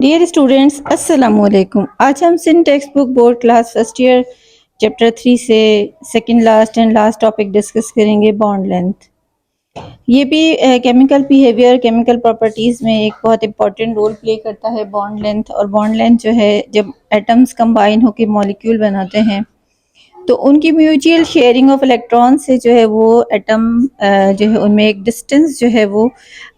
Dear students अस्सलाम वालेकुम। आज हम Sindh text book board class first year chapter 3 से second last and last topic discuss करेंगे, बॉन्ड लेंथ। ये भी केमिकल बिहेवियर, केमिकल प्रॉपर्टीज़ में एक बहुत इंपॉर्टेंट रोल प्ले करता है बॉन्ड लेंथ। और बॉन्ड लेंथ जो है, जब एटम्स कंबाइन होकर मॉलिक्यूल बनाते हैं तो उनकी म्यूचुअल शेयरिंग ऑफ इलेक्ट्रॉन से जो है वो एटम जो है उनमें एक डिस्टेंस जो है वो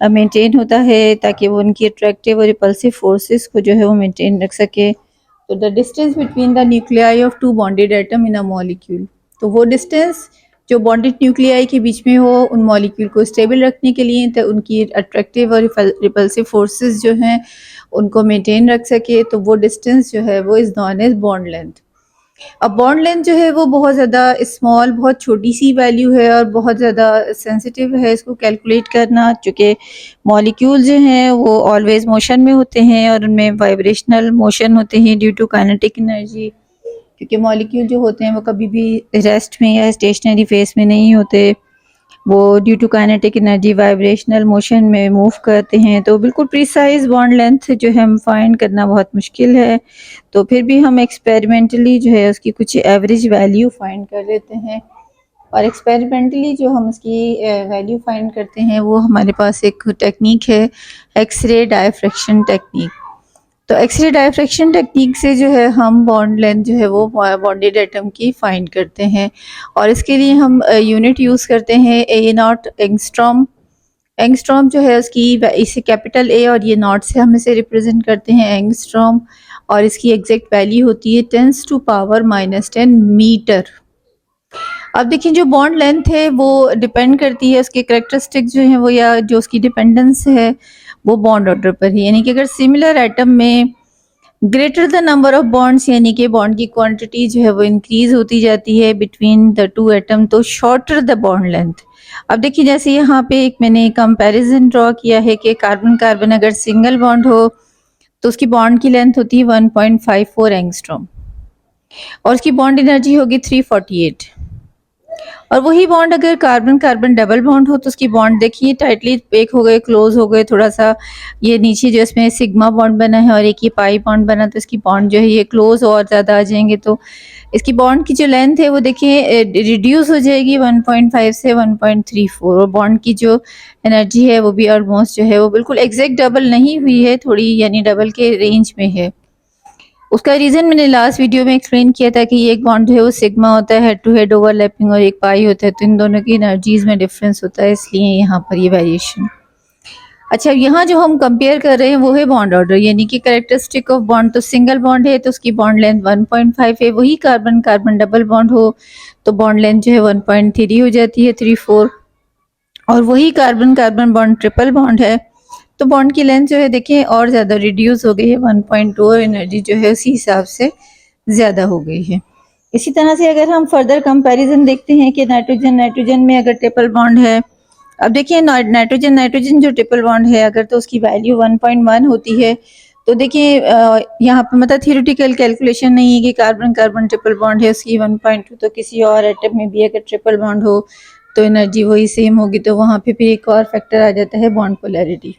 मेंटेन होता है, ताकि वो उनकी अट्रैक्टिव और रिपल्सिव फोर्सेस को जो है वो मेंटेन रख सके। तो the distance between the nuclei of two bonded atom in a molecule, तो वो डिस्टेंस जो बॉन्डेड न्यूक्लियाई के बीच में हो, उन मॉलिक्यूल को स्टेबल रखने के लिए, तो उनकी अट्रैक्टिव और रिपल्सिव फोर्सेस जो हैं उनको मेंटेन रख सके, तो वो डिस्टेंस जो है वो is known as bond length. अब बॉन्ड लेंथ जो है वो बहुत ज़्यादा स्मॉल, बहुत छोटी सी वैल्यू है और बहुत ज़्यादा सेंसिटिव है इसको कैलकुलेट करना, चूँकि मॉलिक्यूल जो हैं वो ऑलवेज मोशन में होते हैं और उनमें वाइब्रेशनल मोशन होते हैं ड्यू टू काइनेटिक एनर्जी। क्योंकि मॉलिक्यूल जो होते हैं वो कभी भी रेस्ट में या स्टेशनरी फेस में नहीं होते, वो due to kinetic energy vibrational motion में मूव करते हैं। तो बिल्कुल प्रिसाइज बॉन्ड लेंथ जो है हम फाइंड करना बहुत मुश्किल है, तो फिर भी हम एक्सपेरिमेंटली जो है उसकी कुछ एवरेज वैल्यू फाइंड कर लेते हैं। और एक्सपेरिमेंटली जो हम उसकी वैल्यू फाइंड करते हैं वो हमारे पास एक टेक्निक है, एक्सरे डायफ्रैक्शन टेक्निक। तो एक्सरे डायफ्रैक्शन टेक्निक से जो है हम बॉन्ड लेंथ जो है वो बॉन्डेड एटम की फाइंड करते हैं। और इसके लिए हम यूनिट यूज़ करते हैं ए नॉट एंगस्ट्रॉम। एंगस्ट्रॉम जो है उसकी इसे कैपिटल ए और ये नॉट से हम इसे रिप्रेजेंट करते हैं एंगस्ट्रॉम, और इसकी एग्जैक्ट वैल्यू होती है 10⁻⁻10 मीटर। अब देखिए, जो बॉन्ड लेंथ है वो डिपेंड करती है उसके करेक्टरिस्टिक जो है वो, या जो उसकी डिपेंडेंस है वो बॉन्ड ऑर्डर पर ही। यानी कि अगर सिमिलर एटम में greater the number of bonds, यानी कि बॉन्ड की क्वांटिटी जो है वो इंक्रीज होती जाती है बिटवीन द टू एटम, तो शॉर्टर द बॉन्ड लेंथ। अब देखिए, जैसे यहाँ पे एक मैंने कंपैरिजन ड्रॉ किया है कि कार्बन कार्बन अगर सिंगल बॉन्ड हो तो उसकी बॉन्ड की लेंथ होती है 1.54 एंगस्ट्रॉम और उसकी बॉन्ड एनर्जी होगी 348। और वही बॉन्ड अगर कार्बन कार्बन डबल बॉन्ड हो तो उसकी बॉन्ड देखिए टाइटली पैक हो गए, क्लोज हो गए, थोड़ा सा ये नीचे जो इसमें सिग्मा बॉन्ड बना है और एक ये पाई बॉन्ड बना, तो इसकी बॉन्ड जो है ये क्लोज और ज़्यादा आ जाएंगे। तो इसकी बॉन्ड की जो लेंथ है वो देखिए रिड्यूस हो जाएगी 1.5 से 1.34, और बॉन्ड की जो एनर्जी है वो भी ऑलमोस्ट जो है वो बिल्कुल एग्जैक्ट डबल नहीं हुई है, थोड़ी यानी डबल के रेंज में है। उसका रीज़न मैंने लास्ट वीडियो में एक्सप्लेन किया था कि ये एक बॉन्ड जो है वो सिग्मा होता है, हेड टू हेड ओवरलैपिंग, और एक पाई होता है, तो इन दोनों की एनर्जीज में डिफरेंस होता है, इसलिए यहाँ पर ये वेरिएशन। अच्छा, यहाँ जो हम कंपेयर कर रहे हैं वो है बॉन्ड ऑर्डर, यानी कि कैरेक्टरिस्टिक ऑफ बॉन्ड। तो सिंगल बॉन्ड है तो उसकी बॉन्ड लेंथ 1.5 है, वही कार्बन कार्बन डबल बॉन्ड हो तो बॉन्ड लेंथ जो है 1.3 हो जाती है, 3.4। और वही carbon carbon bond triple bond है तो बॉन्ड की लेंथ जो है देखिए और ज़्यादा रिड्यूस हो गई है, 1.2, एनर्जी जो है उसी हिसाब से ज़्यादा हो गई है। इसी तरह से अगर हम फर्दर कंपैरिजन देखते हैं कि नाइट्रोजन नाइट्रोजन में अगर ट्रिपल बॉन्ड है, अब देखिए नाइट्रोजन नाइट्रोजन जो ट्रिपल बॉन्ड है अगर तो उसकी वैल्यू 1.1 होती है, तो देखिए यहाँ पर मतलब थियोरेटिकल कैलकुलेशन नहीं है कि कार्बन कार्बन ट्रिपल बॉन्ड है उसकी 1.2, तो किसी और एटम में भी अगर ट्रिपल बॉन्ड हो तो एनर्जी वही सेम होगी, तो वहाँ पे फिर एक और फैक्टर आ जाता है bond polarity.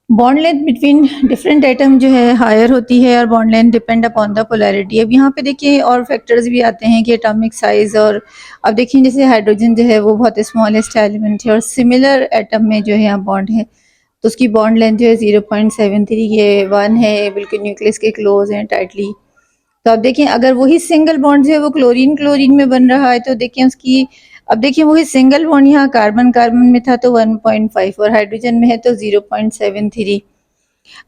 Bond length between different atom जो है हायर होती है और bond length depend upon the polarity. अब यहाँ पे देखिए और फैक्टर्स भी आते हैं कि एटॉमिक साइज, और अब देखिए जैसे हाइड्रोजन जो है वो बहुत स्मॉलेस्ट एलिमेंट है और सिमिलर एटम में जो है यहाँ बॉन्ड है तो उसकी बॉन्ड लेंथ जो है 0.73, ये 1 है, बिल्कुल न्यूक्लियस के क्लोज हैं टाइटली। तो अब देखिए अगर वही सिंगल बॉन्ड जो है वो क्लोरीन क्लोरीन में बन रहा है तो देखिए उसकी, अब देखिए वही सिंगल बॉन्ड यहाँ कार्बन कार्बन में था तो 1.5 और हाइड्रोजन में है तो 0.73।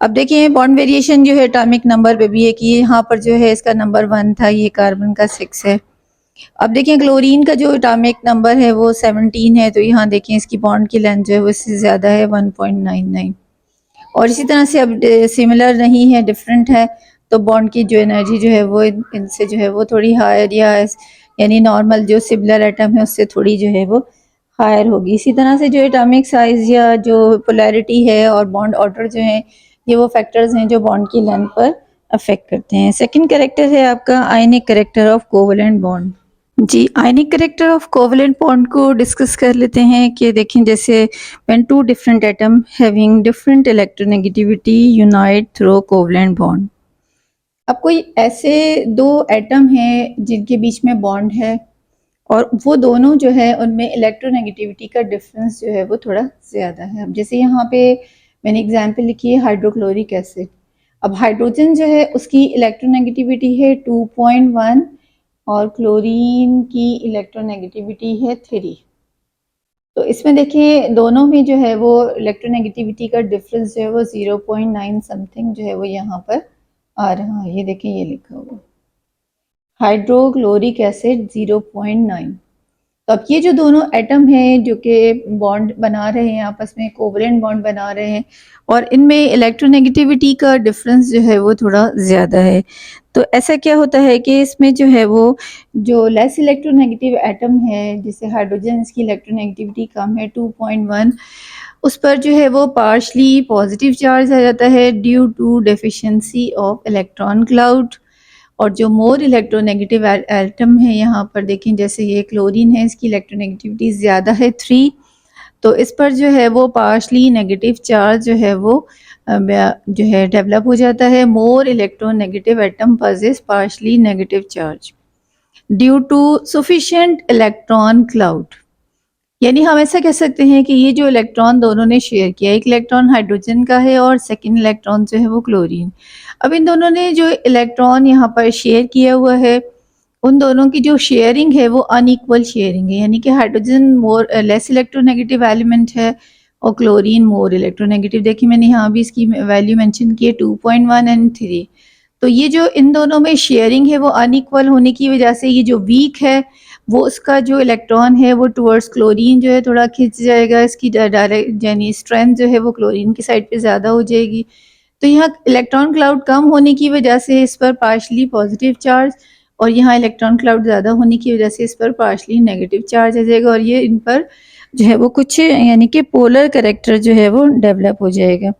अब देखिए बॉन्ड वेरिएशन जो है एटॉमिक नंबर पे भी है कि यहाँ पर जो है इसका नंबर 1 था, ये कार्बन का 6 है। अब देखिए क्लोरीन का जो एटॉमिक नंबर है वो 17 है, तो यहाँ देखिए इसकी बॉन्ड की लेंथ जो है वो इससे ज़्यादा है 1.99। और इसी तरह से अब सिमिलर नहीं है, डिफरेंट है, तो बॉन्ड की जो एनर्जी जो है वो इनसे जो है वो थोड़ी हायर, या यानी नॉर्मल जो सिमिलर एटम है उससे थोड़ी जो है वो हायर होगी। इसी तरह से जो एटॉमिक साइज या जो पोलैरिटी है और बॉन्ड ऑर्डर जो है ये वो फैक्टर्स हैं जो बॉन्ड की लेंथ पर अफेक्ट करते हैं। सेकंड कैरेक्टर है आपका ionic character of covalent bond. जी, ionic character of covalent bond को डिस्कस कर लेते हैं कि देखें जैसे when two different atom having different electronegativity unite through covalent bond. अब कोई ऐसे दो एटम हैं जिनके बीच में बॉन्ड है और वो दोनों जो है उनमें इलेक्ट्रोनेगेटिविटी का डिफरेंस जो है वो थोड़ा ज़्यादा है। अब जैसे यहाँ पे मैंने एग्जांपल लिखी है हाइड्रोक्लोरिक एसिड। अब हाइड्रोजन जो है उसकी इलेक्ट्रोनेगेटिविटी है 2.1 और क्लोरीन की इलेक्ट्रोनेगेटिविटी है 3। तो इसमें देखिए दोनों में जो है वो इलेक्ट्रोनेगेटिविटी का डिफरेंस जो है वो 0.9 समथिंग जो है वो यहाँ पर आ रहा है। ये देखिए ये लिखा हुआ हाइड्रोक्लोरिक एसिड 0.9। तो अब ये जो दोनों एटम हैं जो कि बॉन्ड बना रहे हैं आपस में कोवैलेंट बॉन्ड बना रहे हैं और इनमें इलेक्ट्रोनेगेटिविटी का डिफरेंस जो है वो थोड़ा ज़्यादा है। तो ऐसा क्या होता है कि इसमें जो है वो जो लेस इलेक्ट्रोनेगेटिव एटम है जैसे हाइड्रोजन इसकी इलेक्ट्रोनेगेटिविटी कम है 2.1 उस पर जो है वो पार्शली पॉजिटिव चार्ज आ जाता है due to deficiency of electron cloud. और जो मोर इलेक्ट्रोनेगेटिव एटम है यहाँ पर देखें जैसे ये क्लोरीन है इसकी इलेक्ट्रोनेगेटिविटी ज़्यादा है 3। तो इस पर जो है वो पार्शली नेगेटिव चार्ज जो है वो जो है डेवलप हो जाता है। More electronegative atom possess partially negative charge due to sufficient electron cloud. यानी हम ऐसा कह सकते हैं कि ये जो इलेक्ट्रॉन दोनों ने शेयर किया एक इलेक्ट्रॉन हाइड्रोजन का है और सेकंड इलेक्ट्रॉन जो है वो क्लोरीन। अब इन दोनों ने जो इलेक्ट्रॉन यहाँ पर शेयर किया हुआ है उन दोनों की जो शेयरिंग है वो अनइक्वल शेयरिंग है यानी कि hydrogen more less electronegative element है और क्लोरीन मोर इलेक्ट्रोनेगेटिव। देखिए मैंने यहाँ भी इसकी वैल्यू मेंशन की है 2.1 एंड 3। तो ये जो इन दोनों में शेयरिंग है वो अनइक्वल होने की वजह से ये जो वीक है वो उसका जो इलेक्ट्रॉन है वो टुवर्ड्स क्लोरीन जो है थोड़ा खिंच जाएगा। इसकी डायरेक्ट यानी स्ट्रेंथ जो है वो क्लोरीन की साइड पे ज़्यादा हो जाएगी। तो यहाँ इलेक्ट्रॉन क्लाउड कम होने की वजह से इस पर पार्शली पॉजिटिव चार्ज और यहाँ इलेक्ट्रॉन क्लाउड ज़्यादा होने की वजह से इस पर पार्शली नेगेटिव चार्ज आ जाएगा और ये इन पर जो है वो कुछ यानी कि पोलर करेक्टर जो है वो डेवलप हो जाएगा।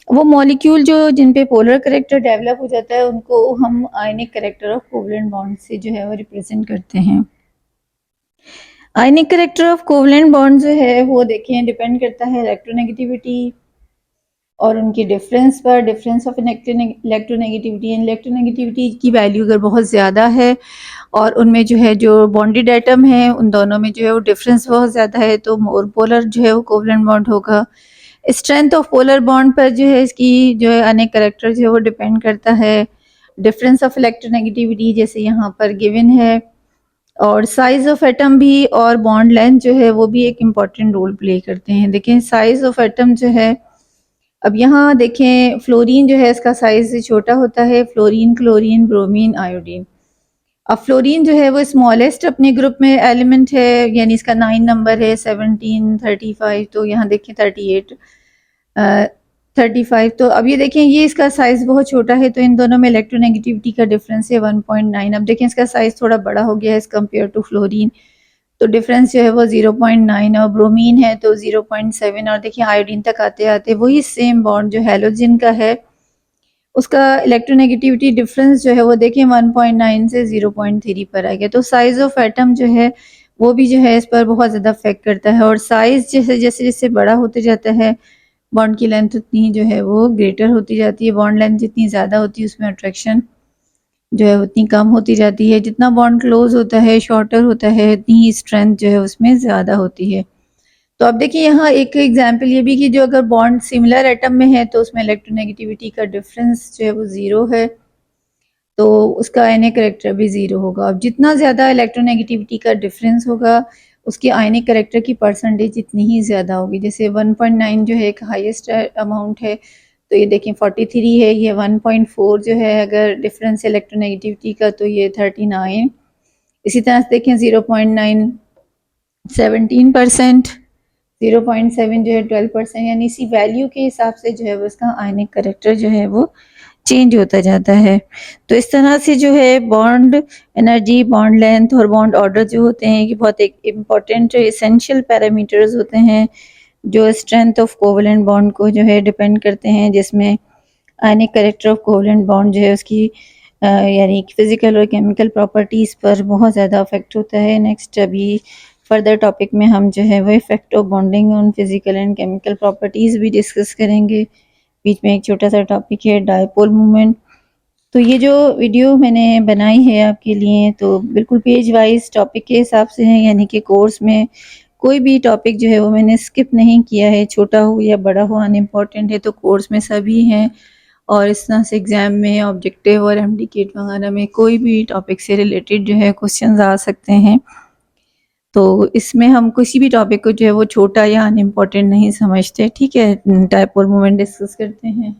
वो मॉलिक्यूल जो जिन पे पोलर करेक्टर डेवलप हो जाता है उनको हम आयनिक करेक्टर ऑफ कोवैलेंट बॉन्ड से जो है वो रिप्रेजेंट करते हैं। आयनिक करेक्टर ऑफ कोवैलेंट बॉन्ड जो है वो देखें डिपेंड करता है इलेक्ट्रोनेगेटिविटी और उनकी डिफरेंस पर difference of electronegativity and electronegativity की वैल्यू अगर बहुत ज़्यादा है और उनमें जो है जो बॉन्डेड एटम है उन दोनों में जो है वो डिफरेंस बहुत ज़्यादा है तो मोर पोलर जो है वो कोवैलेंट बॉन्ड होगा। स्ट्रेंथ ऑफ पोलर बॉन्ड पर जो है इसकी जो है अनेक करेक्टर जो है वो डिपेंड करता है। डिफरेंस ऑफ इलेक्ट्रोनेगेटिविटी जैसे यहाँ पर गिवन है और साइज ऑफ एटम भी और बॉन्ड लेंथ जो है वो भी एक इम्पॉर्टेंट रोल प्ले करते हैं। देखें साइज ऑफ एटम जो है अब यहाँ देखें फ्लोरीन जो है इसका साइज छोटा होता है फ्लोरीन क्लोरीन ब्रोमीन आयोडीन। अब फ्लोरीन जो है वो स्मॉलेस्ट अपने ग्रुप में एलिमेंट है यानी इसका 9 नंबर है 17 35 तो यहाँ देखें 38 35। तो अब ये देखें ये इसका साइज बहुत छोटा है तो इन दोनों में इलेक्ट्रोनेगेटिविटी का डिफरेंस है 1.9। अब देखें इसका साइज थोड़ा बड़ा हो गया है एज कम्पेयर टू फ्लोरीन तो डिफरेंस जो है वो 0.9 और ब्रोमीन है तो 0.7 और देखिए आयोडीन तक आते आते वही सेम बॉन्ड जो हैलोजन का है उसका इलेक्ट्रोनेगेटिविटी डिफरेंस जो है वो देखिए 1.9 से 0.3 पर आ गया। तो साइज ऑफ एटम जो है वो भी जो है इस पर बहुत ज़्यादा अफेक्ट करता है और साइज जैसे जैसे जैसे बड़ा होते जाता है बॉन्ड की लेंथ उतनी जो है वो ग्रेटर होती जाती है। बॉन्ड लेंथ जितनी ज़्यादा होती है उसमें अट्रैक्शन जो है उतनी कम होती जाती है। जितना बॉन्ड क्लोज होता है शॉर्टर होता है उतनी ही स्ट्रेंथ जो है उसमें ज़्यादा होती है। तो अब देखिए यहाँ एक एग्जांपल ये भी कि जो अगर बॉन्ड सिमिलर एटम में है तो उसमें इलेक्ट्रोनेगेटिविटी का डिफरेंस जो है वो 0 है तो उसका आयनिक करेक्टर भी 0 होगा। अब जितना ज़्यादा इलेक्ट्रोनेगेटिविटी का डिफरेंस होगा उसकी आयनिक करेक्टर की परसेंटेज इतनी ही ज़्यादा होगी। जैसे 1.9 जो है एक हाईएस्ट अमाउंट है तो ये देखें 43 है। ये 1.4 जो है अगर डिफरेंस इलेक्ट्रोनेगेटिविटी का तो ये 39। इसी तरह से देखें 0.9 17%, 0.7 जो है 12% यानी इसी वैल्यू के हिसाब से जो है वो इसका आयनिक करेक्टर जो है वो चेंज होता जाता है। तो इस तरह से जो है बॉन्ड एनर्जी बॉन्ड लेंथ और बॉन्ड ऑर्डर जो होते हैं कि बहुत एक इम्पॉर्टेंट एसेंशियल पैरामीटर्स होते हैं जो स्ट्रेंथ ऑफ कोवैलेंट बॉन्ड को जो है डिपेंड करते हैं जिसमें आयनिक करेक्टर ऑफ कोवैलेंट बॉन्ड जो है उसकी यानी फिज़िकल और केमिकल प्रॉपर्टीज़ पर बहुत ज़्यादा अफेक्ट होता है। नेक्स्ट अभी फर्दर टॉपिक में हम जो है वो effect of bonding on physical and chemical properties भी डिस्कस करेंगे। बीच में एक छोटा सा टॉपिक है डायपोल मोमेंट। तो ये जो वीडियो मैंने बनाई है आपके लिए तो बिल्कुल पेज वाइज टॉपिक के हिसाब से है, यानी कि कोर्स में कोई भी टॉपिक जो है वो मैंने स्किप नहीं किया है, छोटा हो या बड़ा हो अनइम्पॉर्टेंट है तो कोर्स में सभी हैं। और इस तरह से एग्ज़ाम में ऑब्जेक्टिव और एमडीकेट वगैरह में कोई भी टॉपिक से रिलेटेड जो है क्वेश्चंस आ सकते हैं। तो इसमें हम किसी भी टॉपिक को जो है वो छोटा या अनइम्पॉर्टेंट नहीं समझते। ठीक है, डायपोल मोमेंट डिस्कस करते हैं।